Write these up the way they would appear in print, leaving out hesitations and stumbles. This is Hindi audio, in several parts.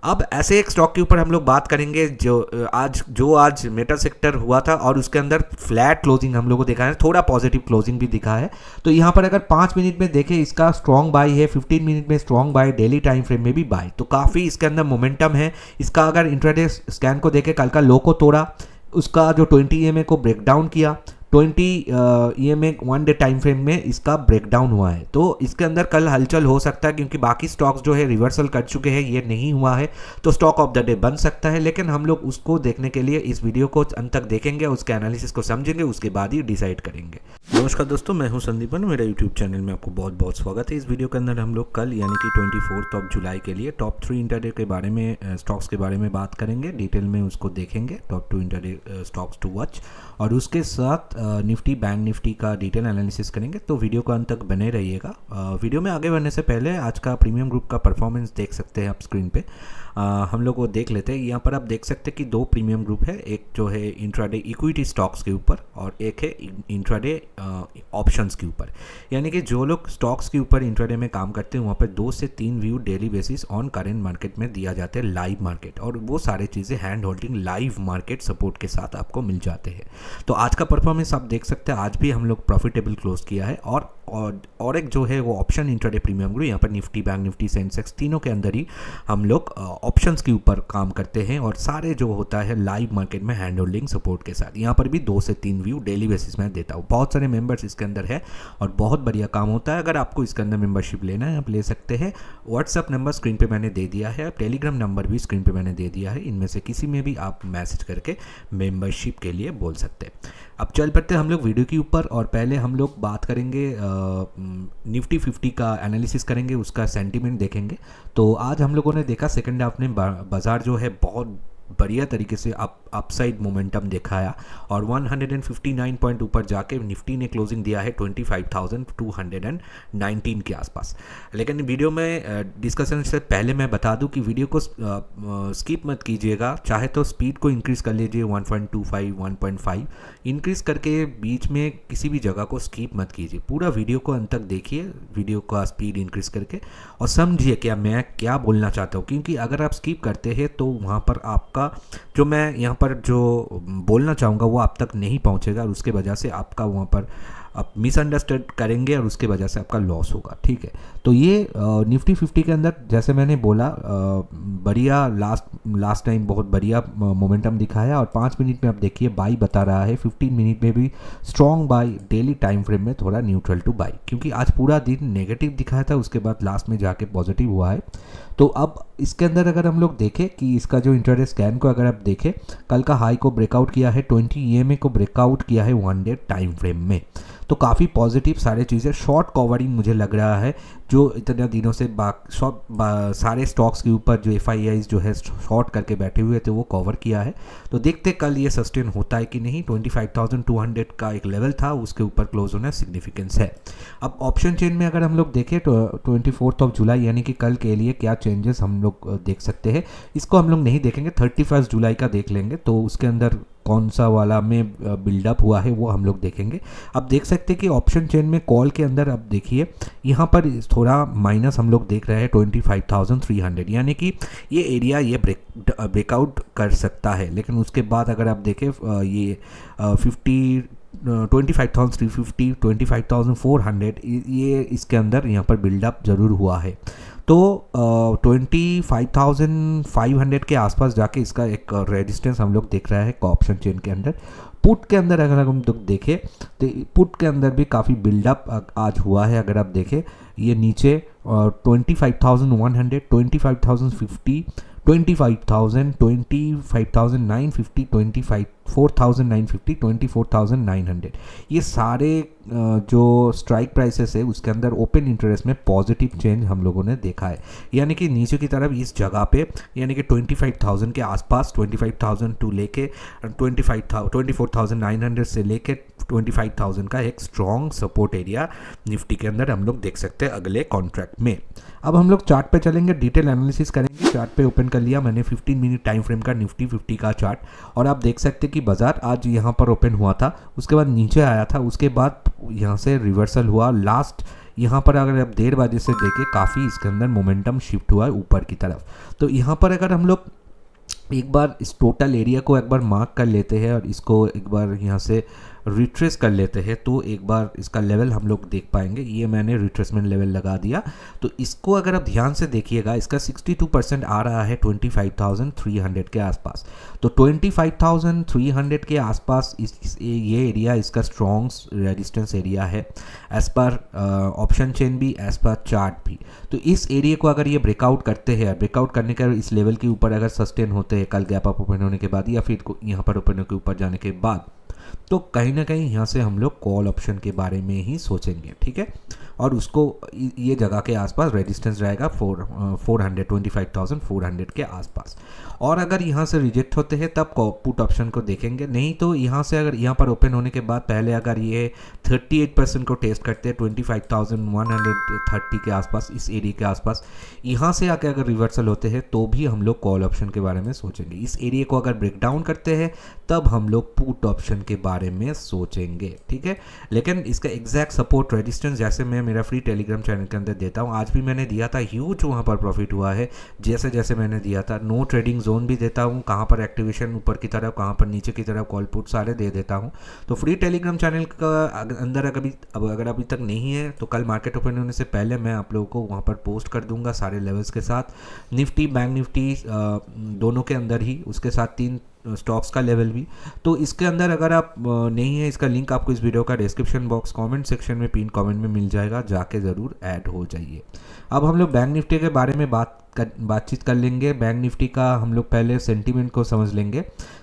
अब ऐसे एक स्टॉक के ऊपर हम लोग बात करेंगे जो आज मेटा सेक्टर हुआ था और उसके अंदर फ्लैट क्लोजिंग हम लोग को देखा है, थोड़ा पॉजिटिव क्लोजिंग भी दिखा है। तो यहाँ पर अगर 5 मिनट में देखें इसका स्ट्रॉन्ग बाय है, 15 मिनट में strong bye, daily time frame में भी बाय, तो काफ़ी इसके अंदर मोमेंटम है। इसका अगर इंट्राडे स्कैन को देखें, कल का लो को तोड़ा, उसका जो 20 EMA को ब्रेक डाउन किया, 20 EMA 1 डे टाइम फ्रेम में इसका ब्रेकडाउन हुआ है। तो इसके अंदर कल हलचल हो सकता है क्योंकि बाकी स्टॉक्स जो है रिवर्सल कर चुके हैं, ये नहीं हुआ है, तो स्टॉक ऑफ द डे बन सकता है। लेकिन हम लोग उसको देखने के लिए इस वीडियो को अंत तक देखेंगे, उसके एनालिसिस को समझेंगे, उसके बाद ही डिसाइड करेंगे। नमस्कार दोस्तों, मैं हूं संदीपन, मेरा यूट्यूब चैनल में आपको बहुत बहुत स्वागत है। इस वीडियो के अंदर हम लोग कल यानी कि 24 जुलाई के लिए टॉप 3 इंटरडे के बारे में, स्टॉक्स के बारे में बात करेंगे, डिटेल में उसको देखेंगे, top 2 intraday stocks to watch, और उसके साथ निफ्टी बैंक निफ्टी का डिटेल एनालिसिस करेंगे। तो वीडियो को अंत तक बने रहिएगा। वीडियो में आगे बढ़ने से पहले आज का प्रीमियम ग्रुप का परफॉर्मेंस देख सकते हैं आप स्क्रीन पे। हम लोग वो देख लेते हैं। यहाँ पर आप देख सकते हैं कि 2 प्रीमियम ग्रुप है, एक जो है इंट्राडे इक्विटी स्टॉक्स के ऊपर और एक है इंट्राडे ऑप्शंस के ऊपर। यानी कि जो लोग स्टॉक्स के ऊपर इंट्राडे में काम करते हैं वहाँ पर 2 से 3 view daily basis on current market में दिया जाता है, लाइव मार्केट, और वो सारे चीज़ें hand holding live market support के साथ आपको मिल जाते हैं। तो आज का परफॉर्मेंस आप देख सकते हैं, आज भी हम लोग प्रॉफिटेबल क्लोज किया है। और एक जो है वो ऑप्शन इंट्राडे प्रीमियम ग्रुप, यहाँ पर निफ्टी बैंक निफ्टी सेंसेक्स तीनों के अंदर ही हम लोग ऑप्शंस के ऊपर काम करते हैं और सारे जो होता है लाइव मार्केट में हैंड होल्डिंग सपोर्ट के साथ। यहाँ पर भी 2 से 3 व्यू डेली बेसिस में देता हूँ। बहुत सारे मेंबर्स इसके अंदर है और बहुत बढ़िया काम होता है। अगर आपको इसके अंदर मेंबरशिप लेना है आप ले सकते हैं। व्हाट्सअप नंबर स्क्रीन पे मैंने दे दिया है, टेलीग्राम नंबर भी स्क्रीन पे मैंने दे दिया है। इनमें से किसी में भी आप मैसेज करके मेंबरशिप के लिए बोल सकते हैं। अब चल पड़ते हैं हम लोग वीडियो के ऊपर, और पहले हम लोग बात करेंगे निफ्टी 50 का एनालिसिस करेंगे, उसका सेंटीमेंट देखेंगे। तो आज हम लोगों ने देखा सेकंड हाफ में बाजार जो है बहुत बढ़िया तरीके से अपसाइड मोमेंटम दिखाया और 159 पॉइंट ऊपर जाके निफ्टी ने क्लोजिंग दिया है 25,219 के आसपास। लेकिन वीडियो में डिस्कशन से पहले मैं बता दूं कि वीडियो को स्किप मत कीजिएगा, चाहे तो स्पीड को इंक्रीज़ कर लीजिए 1.25 1.5 इंक्रीज़ करके, बीच में किसी भी जगह को स्किप मत कीजिए, पूरा वीडियो को अंत तक देखिए, वीडियो का स्पीड इंक्रीज़ करके, और समझिए क्या मैं क्या बोलना चाहता हूँ। क्योंकि अगर आप स्किप करते हैं तो वहाँ पर आपका जो मैं यहाँ पर जो बोलना चाहूँगा वो आप तक नहीं पहुँचेगा और उसके वजह से आपका वहाँ पर आप मिसअंडरस्टैंड करेंगे और उसके वजह से आपका लॉस होगा। ठीक है, तो ये निफ्टी 50 के अंदर जैसे मैंने बोला बढ़िया लास्ट टाइम बहुत बढ़िया मोमेंटम दिखाया और 5 मिनट में आप देखिए बाई बता रहा है, 15 मिनट में भी strong by, daily time frame में थोड़ा न्यूट्रल टू बाई, क्योंकि आज पूरा दिन नेगेटिव दिखाया था, उसके बाद लास्ट में जाके पॉजिटिव हुआ है। तो अब इसके अंदर अगर हम लोग देखें कि इसका जो इंट्राडे स्कैन को अगर आप देखें, कल का हाई को ब्रेकआउट किया है, 20 EMA को ब्रेकआउट किया है 1 डे टाइम फ्रेम में, तो काफ़ी पॉजिटिव सारे चीज़ें। शॉर्ट कवरिंग मुझे लग रहा है, जो इतने दिनों से सारे स्टॉक्स के ऊपर जो FIIs जो है शॉर्ट करके बैठे हुए थे वो कवर किया है। तो देखते कल ये सस्टेन होता है कि नहीं। 25,200 का एक लेवल था, उसके ऊपर क्लोज होना सिग्निफिकेंस है। अब ऑप्शन चेन में अगर हम लोग देखें तो 24 जुलाई यानी कि कल के लिए क्या चेंजेस हम लोग देख सकते हैं, इसको हम लोग नहीं देखेंगे, 31 जुलाई का देख लेंगे। तो उसके अंदर कौन सा वाला में बिल्डअप हुआ है वो हम लोग देखेंगे। अब देख सकते हैं कि ऑप्शन चेन में कॉल के अंदर अब देखिए यहाँ पर थोड़ा माइनस हम लोग देख रहे हैं 25,300, यानी कि ये एरिया ये ब्रेकआउट कर सकता है। लेकिन उसके बाद अगर आप देखें ये 25,350 25,400 ये इसके अंदर यहाँ पर बिल्डअप ज़रूर हुआ है। तो 25,500 के आसपास जाके इसका एक रेजिस्टेंस हम लोग देख रहे हैं ऑप्शन चेन के अंदर। पुट के अंदर अगर हम लोग देखें तो पुट के अंदर भी काफ़ी बिल्डअप आज हुआ है। अगर आप देखें ये नीचे 25,100 25,050 25,000 25,950 24,950 24,900 ये सारे जो स्ट्राइक प्राइसेस है उसके अंदर ओपन इंटरेस्ट में पॉजिटिव चेंज हम लोगों ने देखा है। यानी कि नीचे की तरफ इस जगह पे यानी कि 25,000 के आसपास 25,000 टू लेके 24,900 से लेके 25,000 का एक स्ट्रॉन्ग सपोर्ट एरिया निफ्टी के अंदर हम लोग देख सकते हैं अगले कॉन्ट्रैक्ट में। अब हम लोग चार्ट पे चलेंगे, डिटेल एनालिसिस करेंगे। चार्ट पे ओपन कर लिया मैंने 15 मिनट टाइम फ्रेम का निफ्टी 50 का चार्ट, और आप देख सकते हैं कि बाजार आज यहाँ पर ओपन हुआ था, उसके बाद नीचे आया था, उसके बाद यहाँ से रिवर्सल हुआ। लास्ट यहाँ पर अगर आप 1:30 बजे से देखें काफ़ी इसके अंदर मोमेंटम शिफ्ट हुआ है ऊपर की तरफ। तो यहाँ पर अगर हम लोग एक बार इस टोटल एरिया को एक बार मार्क कर लेते हैं और इसको एक बार यहाँ से रिट्रेस कर लेते हैं तो एक बार इसका लेवल हम लोग देख पाएंगे। ये मैंने रिट्रेसमेंट लेवल लगा दिया। तो इसको अगर आप ध्यान से देखिएगा इसका 62% आ रहा है 25,300 के आसपास। तो 25,300 के आसपास ये एरिया इसका स्ट्रॉन्ग रेजिस्टेंस एरिया है एज पर ऑप्शन चेन भी, एज पर चार्ट भी। तो इस एरिया को अगर ये ब्रेकआउट करते हैं, ब्रेकआउट करने के इस लेवल के ऊपर अगर सस्टेन होते हैं कल गैप अप ओपन होने के बाद या फिर यहाँ पर ओपन के ऊपर जाने के बाद, तो कहीं ना कहीं यहाँ से हम लोग कॉल ऑप्शन के बारे में ही सोचेंगे, ठीक है। और उसको ये जगह के आसपास रेजिस्टेंस रहेगा 25,400 के आसपास। और अगर यहाँ से रिजेक्ट होते हैं तब पुट ऑप्शन को देखेंगे, नहीं तो यहाँ से अगर यहाँ पर ओपन होने के बाद पहले अगर ये 38% को टेस्ट करते हैं 25,130 के आसपास, इस एरिया के आसपास, यहाँ से आके अगर रिवर्सल होते हैं तो भी हम लोग कॉल ऑप्शन के बारे में सोचेंगे। इस एरिया को अगर ब्रेक डाउन करते हैं तब हम लोग पुट ऑप्शन के बारे में सोचेंगे, ठीक है। लेकिन इसका एग्जैक्ट सपोर्ट रेजिस्टेंस जैसे मैं मेरा फ्री टेलीग्राम चैनल के अंदर देता हूँ, आज भी मैंने दिया था, ह्यूज वहाँ पर प्रॉफिट हुआ है जैसे जैसे मैंने दिया था। नो ट्रेडिंग जोन भी देता हूँ, कहाँ पर एक्टिवेशन ऊपर की तरफ, कहाँ पर नीचे की तरफ, कॉल पुट सारे दे देता हूँ। तो फ्री टेलीग्राम चैनल का अंदर अगर अभी तक नहीं है तो कल मार्केट ओपन होने से पहले मैं आप लोगों को वहाँ पर पोस्ट कर दूंगा सारे लेवल्स के साथ, निफ्टी बैंक निफ्टी दोनों के अंदर ही, उसके साथ 3 स्टॉक्स का लेवल भी। तो इसके अंदर अगर आप नहीं है, इसका लिंक आपको इस वीडियो का डिस्क्रिप्शन बॉक्स कमेंट सेक्शन में पिन कमेंट में मिल जाएगा, जाके ज़रूर ऐड हो जाइए। अब हम लोग बैंक निफ्टी के बारे में बातचीत कर लेंगे। बैंक निफ्टी का हम लोग पहले सेंटीमेंट को समझ लेंगे।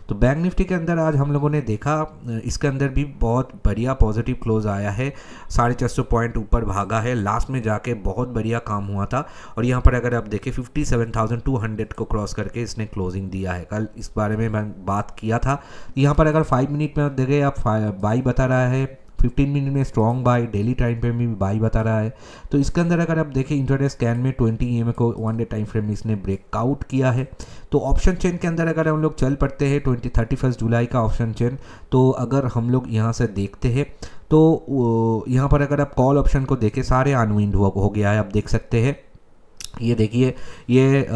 तो बैंक निफ्टी के अंदर आज हम लोगों ने देखा इसके अंदर भी बहुत बढ़िया पॉजिटिव क्लोज आया है, 450 पॉइंट ऊपर भागा है, लास्ट में जाके बहुत बढ़िया काम हुआ था। और यहाँ पर अगर आप देखें 57,200 को क्रॉस करके इसने क्लोजिंग दिया है। कल इस बारे में मैं बात किया था। यहाँ पर अगर 5 मिनट में आप देखें, आप बाई बता रहा है, 15 मिनट में स्ट्रॉन्ग बाई, डेली टाइम पे भी बाई बता रहा है। तो इसके अंदर अगर आप देखें इंट्राडे स्कैन में 20 EMA को 1 डे टाइम फ्रेम में इसने ब्रेकआउट किया है। तो ऑप्शन चेन के अंदर अगर हम लोग चल पड़ते हैं 31 जुलाई का ऑप्शन चेन, तो अगर हम लोग यहाँ से देखते हैं तो यहाँ पर अगर आप कॉल ऑप्शन को देखें सारे अनविंड हो गया है, आप देख सकते हैं। ये देखिए ये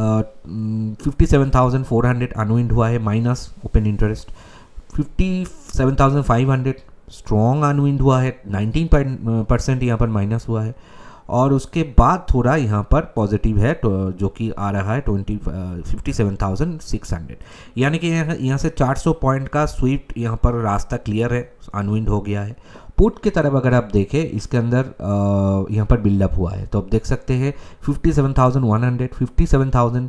57,400 अनविंड हुआ है minus open interest, 57,500 strong unwind हुआ है, 19% यहाँ पर माइनस हुआ है। और उसके बाद थोड़ा यहाँ पर पॉजिटिव है तो जो कि आ रहा है 57,600, यानी कि यहाँ से 400 पॉइंट का स्वीप यहाँ पर रास्ता क्लियर है, अनविंड हो गया है। पुट की तरफ अगर आप देखें इसके अंदर यहाँ पर बिल्डअप हुआ है, तो आप देख सकते हैं 57,100, 57,000,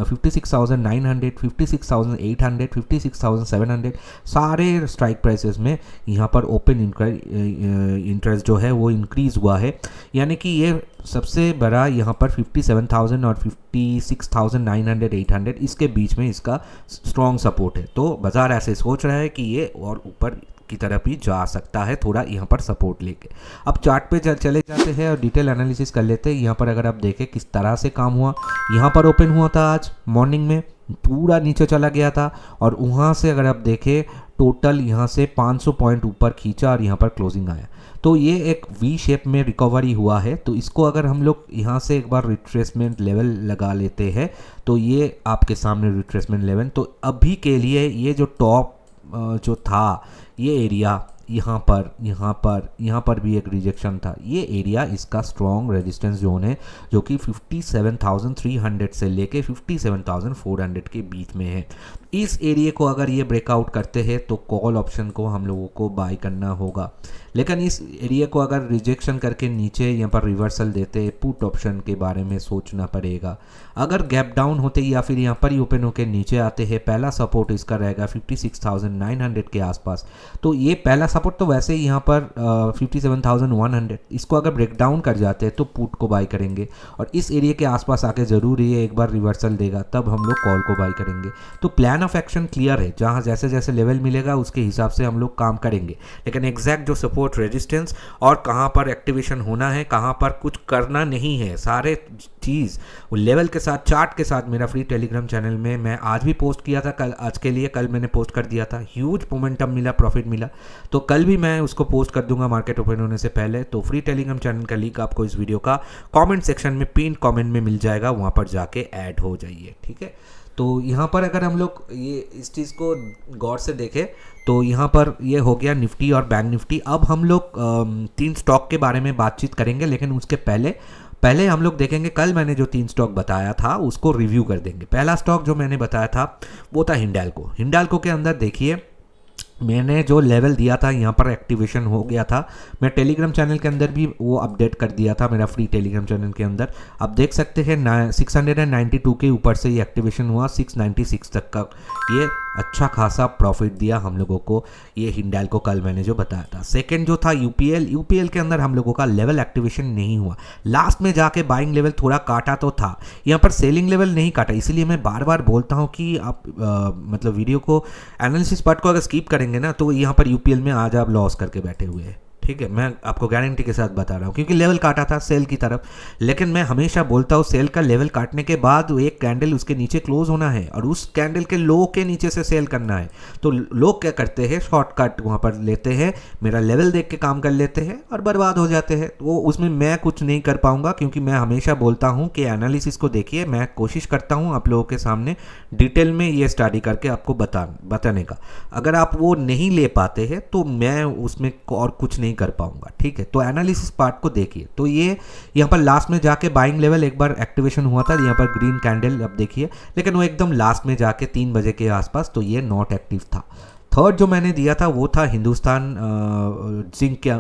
56,900, 56,800, 56,700 सारे स्ट्राइक प्राइसेस में यहाँ पर ओपन इंटरेस्ट जो है वो इंक्रीज हुआ है। यानी कि ये सबसे बड़ा यहाँ पर 57,000 और 56,900, 800 इसके बीच में इसका स्ट्रॉन्ग सपोर्ट है। तो बाजार ऐसे सोच रहा है कि ये और ऊपर की तरफ ही जा सकता है, थोड़ा यहाँ पर सपोर्ट लेके। अब चार्ट पे चले जाते हैं और डिटेल एनालिसिस कर लेते हैं। यहाँ पर अगर आप देखें किस तरह से काम हुआ, यहाँ पर ओपन हुआ था आज मॉर्निंग में, पूरा नीचे चला गया था और वहाँ से अगर आप देखें टोटल यहाँ से 500 पॉइंट ऊपर खींचा और यहाँ पर क्लोजिंग आया। तो ये एक वी शेप में रिकवरी हुआ है। तो इसको अगर हम लोग यहाँ से एक बार रिट्रेसमेंट लेवल लगा लेते हैं तो ये आपके सामने रिट्रेसमेंट लेवल। तो अभी के लिए ये जो टॉप जो था ये एरिया यहाँ पर भी एक रिजेक्शन था, ये एरिया इसका स्ट्रॉन्ग रेजिस्टेंस जोन है जो कि 57,300 से लेके 57,400 के बीच में है। इस एरिया को अगर ये ब्रेकआउट करते हैं तो कॉल ऑप्शन को हम लोगों को बाय करना होगा। लेकिन इस एरिया को अगर रिजेक्शन करके नीचे यहाँ पर रिवर्सल देते पुट ऑप्शन के बारे में सोचना पड़ेगा। अगर गैप डाउन होते या फिर यहाँ पर ही ओपन होकर नीचे आते हैं, पहला सपोर्ट इसका रहेगा 56,900 के आसपास। तो ये पहला सपोर्ट तो वैसे ही यहाँ पर 57,100, इसको अगर ब्रेक डाउन कर जाते हैं तो पुट को बाय करेंगे और इस एरिया के आसपास आके ज़रूर ये एक बार रिवर्सल देगा, तब हम लोग कॉल को बाय करेंगे। तो प्लान ऑफ एक्शन क्लियर है, जहाँ जैसे जैसे लेवल मिलेगा उसके हिसाब से हम लोग काम करेंगे। लेकिन एग्जैक्ट जो सपोर्ट रेजिस्टेंस और कहाँ पर एक्टिवेशन होना है, कहाँ पर कुछ करना नहीं है, सारे चीज़ लेवल के साथ चार्ट के साथ मेरा फ्री टेलीग्राम चैनल में मैं आज भी पोस्ट किया था, कल आज के लिए कल मैंने पोस्ट कर दिया था। ह्यूज मोमेंटम मिला, प्रॉफिट मिला। तो कल भी मैं उसको पोस्ट कर दूंगा मार्केट ओपन होने से पहले। तो फ्री टेलीग्राम चैनल का लिंक आपको इस वीडियो का कमेंट सेक्शन में पिन कमेंट में मिल जाएगा, वहाँ पर जाके ऐड हो जाइए, ठीक है। तो यहाँ पर अगर हम लोग ये इस चीज़ को गौर से देखें तो यहाँ पर ये हो गया निफ्टी और बैंक निफ्टी। अब हम लोग 3 स्टॉक के बारे में बातचीत करेंगे, लेकिन उसके पहले हम लोग देखेंगे कल मैंने जो 3 स्टॉक बताया था उसको रिव्यू कर देंगे। पहला स्टॉक जो मैंने बताया था वो था हिंडाल्को। हिंडाल्को के अंदर देखिए मैंने जो लेवल दिया था यहाँ पर एक्टिवेशन हो गया था। मैं टेलीग्राम चैनल के अंदर भी वो अपडेट कर दिया था, मेरा फ्री टेलीग्राम चैनल के अंदर। आप देख सकते हैं 692 के ऊपर से ये एक्टिवेशन हुआ 696 तक का। ये अच्छा खासा प्रॉफिट दिया हम लोगों को ये हिंडाल्को कल मैंने जो बताया था। सेकंड जो था यूपीएल के अंदर हम लोगों का लेवल एक्टिवेशन नहीं हुआ। लास्ट में जाके बाइंग लेवल थोड़ा काटा तो था, यहाँ पर सेलिंग लेवल नहीं काटा। इसीलिए मैं बार बार बोलता हूँ कि आप मतलब वीडियो को एनालिसिस पार्ट को अगर स्किप करेंगे ना तो यहाँ पर यूपीएल में आज आप लॉस करके बैठे हुए हैं, ठीक है। मैं आपको गारंटी के साथ बता रहा हूँ क्योंकि लेवल काटा था सेल की तरफ। लेकिन मैं हमेशा बोलता हूँ सेल का लेवल काटने के बाद एक कैंडल उसके नीचे क्लोज होना है और उस कैंडल के लो के नीचे से सेल करना है। तो लोग क्या करते हैं, शॉर्टकट वहाँ पर लेते हैं, मेरा लेवल देख के काम कर लेते हैं और बर्बाद हो जाते हैं। वो उसमें मैं कुछ नहीं कर पाऊँगा क्योंकि मैं हमेशा बोलता हूँ कि एनालिसिस को देखिए। मैं कोशिश करता हूँ आप लोगों के सामने डिटेल में ये स्टडी करके आपको बताने का। अगर आप वो नहीं ले पाते हैं तो मैं उसमें और कुछ नहीं कर पाऊंगा, ठीक है। तो एनालिसिस पार्ट को देखिए। तो ये यहाँ पर लास्ट में जाके बाइंग लेवल एक बार एक्टिवेशन हुआ था, यहाँ पर ग्रीन कैंडल अब देखिए, लेकिन वो एकदम लास्ट में जाके 3 बजे के आसपास, तो ये नॉट एक्टिव था। थर्ड जो मैंने दिया था वो था हिंदुस्तान जिंक के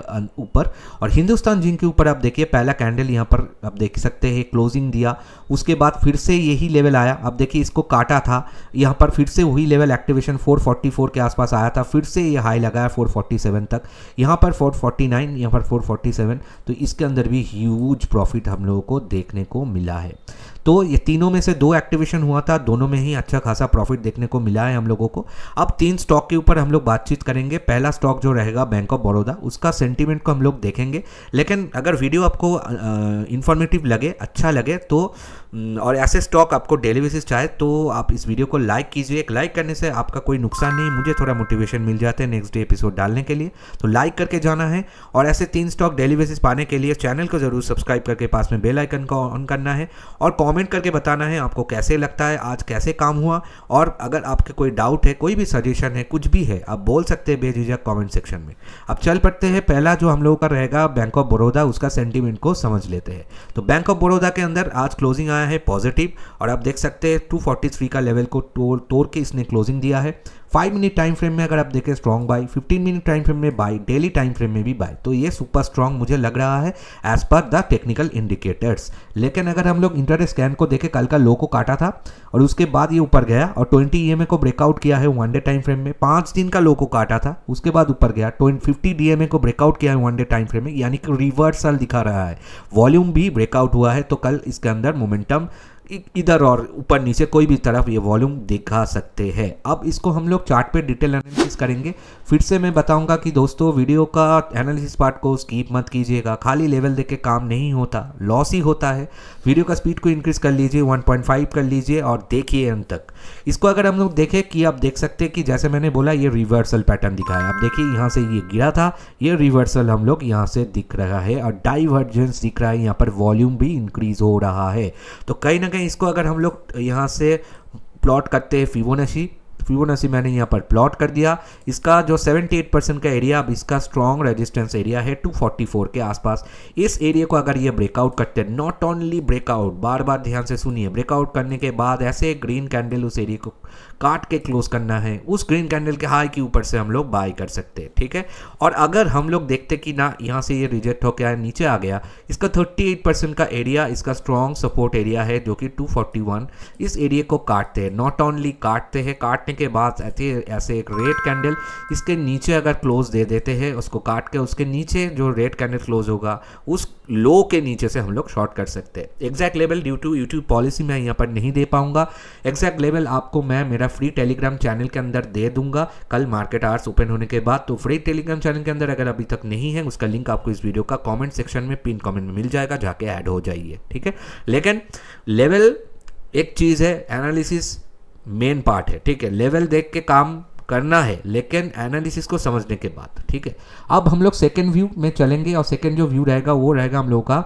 ऊपर। और हिंदुस्तान जिंक के ऊपर आप देखिए पहला कैंडल यहाँ पर आप देख सकते हैं क्लोजिंग दिया, उसके बाद फिर से यही लेवल आया। अब देखिए इसको काटा था, यहाँ पर फिर से वही लेवल एक्टिवेशन 444 के आसपास आया था, फिर से ये हाई लगाया 447 तक, यहाँ पर 449, यहाँ पर 447। तो इसके अंदर भी ह्यूज प्रॉफिट हम लोगों को देखने को मिला है। तो ये तीनों में से 2 एक्टिवेशन हुआ था, दोनों में ही अच्छा खासा प्रॉफिट देखने को मिला है हम लोगों को। अब 3 स्टॉक के ऊपर हम लोग बातचीत करेंगे। पहला स्टॉक जो रहेगा बैंक ऑफ बड़ौदा, उसका सेंटीमेंट को हम लोग देखेंगे। लेकिन अगर वीडियो आपको इन्फॉर्मेटिव लगे, अच्छा लगे तो और ऐसे स्टॉक आपको डेली बेसिस चाहे तो आप इस वीडियो को लाइक कीजिए। एक लाइक करने से आपका कोई नुकसान नहीं, मुझे थोड़ा मोटिवेशन मिल जाता है नेक्स्ट डे एपिसोड डालने के लिए। तो लाइक करके जाना है और ऐसे 3 स्टॉक डेली बेसिस पाने के लिए चैनल को जरूर सब्सक्राइब करके पास में बेल आइकन को ऑन करना है और कमेंट करके बताना है आपको कैसे लगता है, आज कैसे काम हुआ। और अगर आपके कोई डाउट है, कोई भी सजेशन है, कुछ भी है, आप बोल सकते हैं बेझिझक कमेंट सेक्शन में। अब चल पड़ते हैं, पहला जो हम लोगों का रहेगा बैंक ऑफ बड़ौदा, उसका सेंटीमेंट को समझ लेते हैं। तो बैंक ऑफ बड़ौदा के अंदर आज क्लोजिंग आया है पॉजिटिव और आप देख सकते हैं 243 का लेवल को तोड़ के इसने क्लोजिंग दिया है। 5 मिनट टाइम फ्रेम में अगर आप देखें strong by, 15 minute time frame में बाई, डेली टाइम फ्रेम में भी बाई। तो ये सुपर स्ट्रॉन्ग मुझे लग रहा है as per the technical indicators. लेकिन अगर हम लोग इंटरडे स्कैन को देखें, कल का लो को काटा था और उसके बाद ये ऊपर गया और 20 EMA को ब्रेकआउट किया है 1 डे टाइम फ्रेम में। 5 दिन का लो को काटा था, उसके बाद ऊपर गया। 50 DMA को ब्रेकआउट किया है 1 डे टाइम फ्रेम में, यानी कि रिवर्सल दिखा रहा है। वॉल्यूम भी ब्रेकआउट हुआ है, तो कल इसके अंदर मोमेंटम इधर और ऊपर नीचे कोई भी तरफ ये वॉल्यूम दिखा सकते हैं। अब इसको हम लोग चार्ट पे डिटेल एनालिसिस करेंगे। फिर से मैं बताऊंगा कि दोस्तों वीडियो का एनालिसिस पार्ट को स्किप मत कीजिएगा, खाली लेवल देख के काम नहीं होता, लॉस ही होता है। वीडियो का स्पीड को इंक्रीज कर लीजिए, 1.5 कर लीजिए और देखिए अंत तक। इसको अगर हम लोग देखें कि आप देख सकते हैं कि जैसे मैंने बोला ये रिवर्सल पैटर्न दिखा है। आप देखिए यहाँ से ये गिरा था, ये रिवर्सल हम लोग यहाँ से दिख रहा है और डाइवर्जेंस दिख रहा है, यहाँ पर वॉल्यूम भी इंक्रीज हो रहा है। तो कहीं ना कहीं इसको अगर हम लोग यहाँ से प्लॉट करते हैं फिबोनाची मैंने यहाँ पर प्लॉट कर दिया। इसका जो 78% का एरिया, अब इसका स्ट्रॉन्ग रेजिस्टेंस एरिया है 244 के आसपास। इस एरिया को अगर ये ब्रेकआउट करते हैं, नॉट ओनली ब्रेकआउट, बार बार ध्यान से सुनिए, ब्रेकआउट करने के बाद ऐसे ग्रीन कैंडल उस एरिया को काट के क्लोज करना है। उस ग्रीन कैंडल के हाई के ऊपर से हम लोग बाय कर सकते हैं, ठीक है। और अगर हम लोग देखते कि ना यहाँ से ये रिजेक्ट होकर नीचे आ गया, इसका 38% का एरिया इसका स्ट्रॉन्ग सपोर्ट एरिया है जो कि 241। इस एरिया को काटते हैं, नॉट ओनली काटते हैं, काटने के बाद ऐसे एक रेड कैंडल इसके नीचे अगर क्लोज दे देते हैं, उसको काट के उसके नीचे जो रेड कैंडल क्लोज होगा उस लो के नीचे से हम लोग शॉर्ट कर सकते हैं। Exact level due to YouTube policy मैं यहाँ पर नहीं दे पाऊंगा। एग्जैक्ट लेवल आपको मैं मेरा फ्री टेलीग्राम चैनल के अंदर दे दूंगा कल मार्केट आवर्स ओपन होने के बाद। तो फ्री टेलीग्राम चैनल के अंदर अगर अभी तक नहीं है, उसका लिंक आपको इस वीडियो का कमेंट सेक्शन में पिन कमेंट में मिल जाएगा, जाके ऐड हो जाइए, ठीक है। लेकिन लेवल एक चीज़ है, एनालिसिस मेन पार्ट है, ठीक है। लेवल देख के काम करना है, लेकिन एनालिसिस को समझने के बाद। ठीक है, अब हम लोग सेकेंड व्यू में चलेंगे और सेकेंड जो व्यू रहेगा वो रहेगा हम लोगों का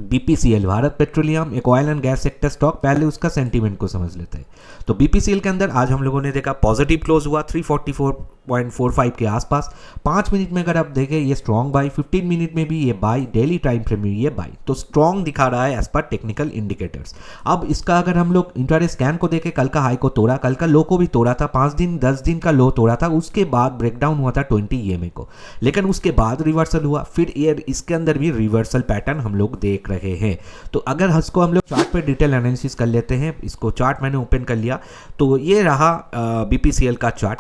बीपीसीएल, भारत पेट्रोलियम, एक oil and gas sector stock. पहले उसका सेंटीमेंट को समझ लेते हैं। तो बीपीसीएल के अंदर आज हम लोगों ने देखा पॉजिटिव क्लोज हुआ 344.45 के आसपास। 5 मिनट में अगर आप देखें ये स्ट्रॉन्ग बाई, 15 मिनट में भी ये बाई, डेली टाइम फ्रेम में ये बाई, तो स्ट्रॉन्ग दिखा रहा है एज पर टेक्निकल इंडिकेटर्स। अब इसका अगर हम लोग इंट्राडे स्कैन को देखें, कल का हाई को तोड़ा, कल का लो को भी तोड़ा था, 5 दिन 10 दिन का लो तोड़ा था, उसके बाद ब्रेकडाउन हुआ था 20 ईएमए को, लेकिन उसके बाद रिवर्सल हुआ। फिर ये इसके अंदर भी रिवर्सल पैटर्न हम लोग देख रहे हैं। तो अगर इसको हम लोग चार्ट पे डिटेल एनालिसिस कर लेते हैं, इसको चार्ट मैंने ओपन कर लिया, तो ये रहा बीपीसीएल का चार्ट।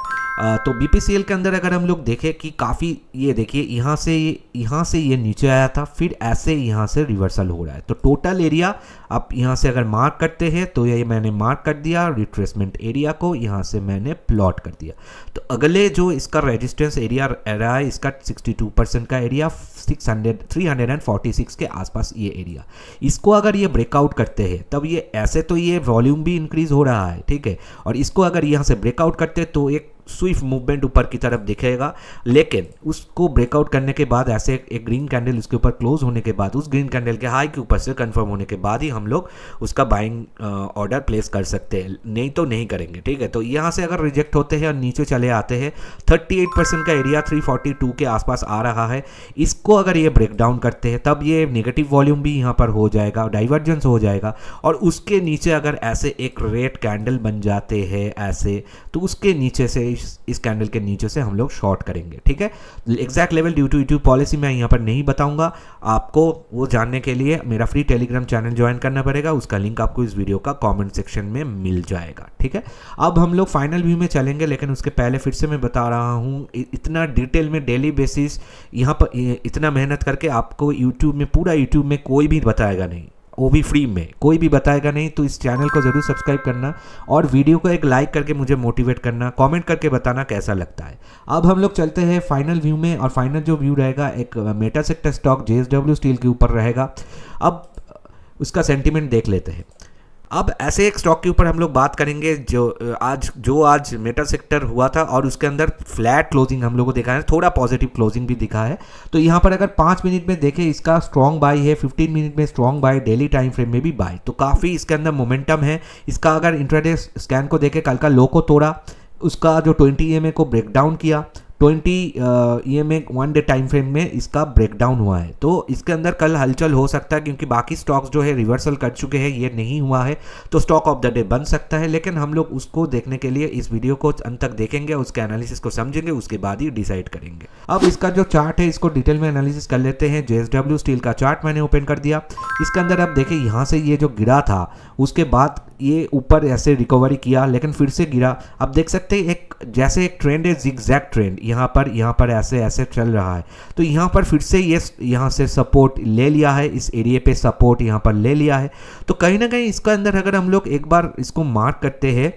तो बीपीसीएल के अंदर अगर हम लोग देखें कि काफ़ी, ये देखिए यहाँ से ये नीचे आया था, फिर ऐसे यहाँ से रिवर्सल हो रहा है। तो टोटल एरिया आप यहाँ से अगर मार्क करते हैं तो ये मैंने मार्क कर दिया, रिट्रेसमेंट एरिया को यहाँ से मैंने प्लॉट कर दिया। तो अगले जो इसका रेजिस्टेंस एरिया रहा है, इसका 62% का एरिया, 346 के आसपास ये एरिया। इसको अगर ये ब्रेकआउट करते हैं तब ये ऐसे, तो ये वॉल्यूम भी इंक्रीज हो रहा है। ठीक है, और इसको अगर यहाँ से ब्रेकआउट करते हैं तो एक स्विफ्ट मूवमेंट ऊपर की तरफ दिखेगा, लेकिन उसको ब्रेकआउट करने के बाद ऐसे एक ग्रीन कैंडल उसके ऊपर क्लोज होने के बाद, उस ग्रीन कैंडल के हाई के ऊपर से कंफर्म होने के बाद ही हम लोग उसका बाइंग ऑर्डर प्लेस कर सकते हैं, नहीं तो नहीं करेंगे। ठीक है, तो यहाँ से अगर रिजेक्ट होते हैं और नीचे चले आते हैं, 38% का एरिया 342 के आसपास आ रहा है, इसको अगर ये ब्रेक डाउन करते हैं तब ये नेगेटिव वॉल्यूम भी यहाँ पर हो जाएगा, डाइवर्जेंस हो जाएगा, और उसके नीचे अगर ऐसे एक रेड कैंडल बन जाते हैं ऐसे, तो उसके नीचे से इस कैंडल के नीचे से हम लोग शॉर्ट करेंगे। ठीक है, exact level due to YouTube policy मैं यहाँ पर नहीं बताऊंगा, आपको वो जानने के लिए मेरा फ्री टेलीग्राम चैनल ज्वाइन करना पड़ेगा, उसका लिंक आपको इस वीडियो का कमेंट सेक्शन में मिल जाएगा। ठीक है, अब हम लोग फाइनल व्यू में चलेंगे, लेकिन उसके पहले फिर से मैं बता रहा हूँ, इतना डिटेल में डेली बेसिस यहाँ पर इतना मेहनत करके आपको यूट्यूब में, पूरा यूट्यूब में कोई भी बताएगा नहीं, वो भी फ्री में कोई भी बताएगा नहीं। तो इस चैनल को ज़रूर सब्सक्राइब करना और वीडियो को एक लाइक करके मुझे मोटिवेट करना, कमेंट करके बताना कैसा लगता है। अब हम लोग चलते हैं फाइनल व्यू में, और फाइनल जो व्यू रहेगा एक Meta sector stock JSW steel के ऊपर रहेगा। अब उसका सेंटीमेंट देख लेते हैं। अब ऐसे एक स्टॉक के ऊपर हम लोग बात करेंगे जो आज मेटा सेक्टर हुआ था और उसके अंदर फ्लैट क्लोजिंग हम लोग को देखा है, थोड़ा पॉजिटिव क्लोजिंग भी दिखा है। तो यहाँ पर अगर 5 मिनट में देखें, इसका स्ट्रॉन्ग बाई है, 15 मिनट में strong by, daily time frame में भी बाई, तो काफ़ी इसके अंदर मोमेंटम है। इसका अगर इंट्राडे स्कैन को देखें, कल का लो को तोड़ा, उसका जो 20 EMA को ब्रेक डाउन किया, 20 EMA 1 डे टाइम फ्रेम में इसका ब्रेकडाउन हुआ है। तो इसके अंदर कल हलचल हो सकता है, क्योंकि बाकी स्टॉक्स जो है रिवर्सल कर चुके हैं, ये नहीं हुआ है, तो स्टॉक ऑफ द डे बन सकता है। लेकिन हम लोग उसको देखने के लिए इस वीडियो को अंत तक देखेंगे, उसके एनालिसिस को समझेंगे, उसके बाद ही डिसाइड करेंगे। अब इसका जो चार्ट है, इसको डिटेल में एनालिसिस कर लेते हैं। जेएसडब्ल्यू स्टील का चार्ट मैंने ओपन कर दिया। इसके अंदर आप देखें, यहाँ से ये जो गिरा था, उसके बाद ये ऊपर ऐसे रिकवरी किया, लेकिन फिर से गिरा। आप देख सकते हैं एक जैसे एक ट्रेंड है, जिगजैग ट्रेंड, यहाँ पर ऐसे चल रहा है। तो यहाँ पर फिर से ये यहाँ से सपोर्ट ले लिया है, इस एरिया पे सपोर्ट यहाँ पर ले लिया है। तो कहीं ना कहीं इसका अंदर अगर हम लोग एक बार इसको मार्क करते हैं,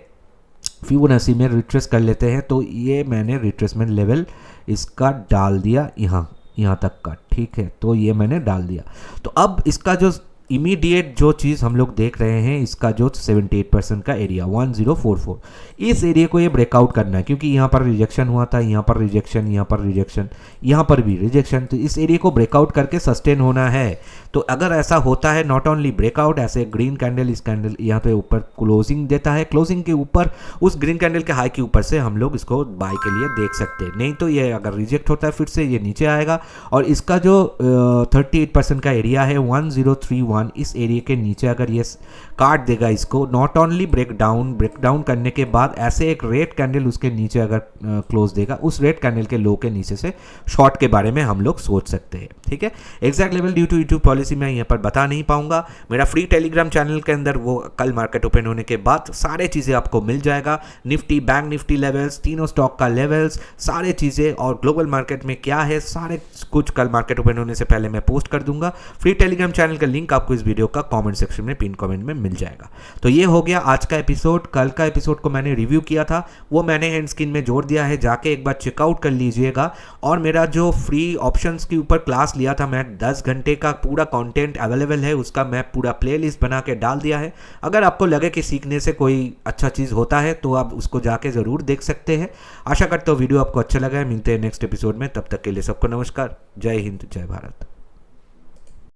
फिबोनाची में रिट्रेस कर लेते हैं, तो ये मैंने रिट्रेसमेंट लेवल इसका डाल दिया यहाँ तक का। ठीक है, तो ये मैंने डाल दिया। तो अब इसका जो इमीडिएट जो चीज़ हम लोग देख रहे हैं, इसका जो 78% का एरिया 1044, इस एरिया को ये ब्रेकआउट करना है, क्योंकि यहाँ पर रिजेक्शन हुआ था, यहाँ पर रिजेक्शन, यहाँ पर रिजेक्शन, यहाँ पर भी रिजेक्शन। तो इस एरिया को ब्रेकआउट करके सस्टेन होना है। तो अगर ऐसा होता है, नॉट ओनली ब्रेकआउट, ऐसे ग्रीन कैंडल, इस कैंडल यहाँ पे ऊपर क्लोजिंग देता है, क्लोजिंग के ऊपर उस ग्रीन कैंडल के हाई के ऊपर से हम लोग इसको बाय के लिए देख सकते हैं। नहीं तो ये अगर रिजेक्ट होता है फिर से ये नीचे आएगा, और इसका जो 38% का एरिया है 1031, इस एरिया के नीचे अगर ये काट देगा इसको, नॉट ओनली ब्रेकडाउन करने के बाद ऐसे एक रेड कैंडल उसके नीचे अगर क्लोज देगा, उस रेड कैंडल के लो के नीचे से शॉर्ट के बारे में हम लोग सोच सकते हैं। ठीक है, exact level due to YouTube policy मैं यहाँ पर बता नहीं पाऊंगा। मेरा फ्री टेलीग्राम चैनल के अंदर वो कल मार्केट ओपन होने के बाद सारे चीज़ें आपको मिल जाएगा, निफ्टी बैंक निफ्टी लेवल्स, तीनों स्टॉक का लेवल्स, सारे चीज़ें, और ग्लोबल मार्केट में क्या है, सारे कुछ कल मार्केट ओपन होने से पहले मैं पोस्ट कर दूंगा। फ्री टेलीग्राम चैनल का लिंक आपको आपको इस वीडियो का कमेंट सेक्शन में पिन कमेंट में मिल जाएगा। तो ये हो गया आज का एपिसोड। कल का एपिसोड को मैंने रिव्यू किया था, वो मैंने हैंड स्क्रीन में जोड़ दिया है, जाके एक बार चेकआउट कर लीजिएगा। और मेरा जो फ्री ऑप्शंस के ऊपर क्लास लिया था मैं, 10 घंटे का पूरा कंटेंट अवेलेबल है, उसका मैं पूरा प्लेलिस्ट बना के डाल दिया है। अगर आपको लगे कि सीखने से कोई अच्छा चीज़ होता है तो आप उसको जाके ज़रूर देख सकते हैं। आशा करता हूँ वीडियो आपको अच्छा लगा है। मिलते हैं नेक्स्ट एपिसोड में, तब तक के लिए सबको नमस्कार। जय हिंद, जय भारत।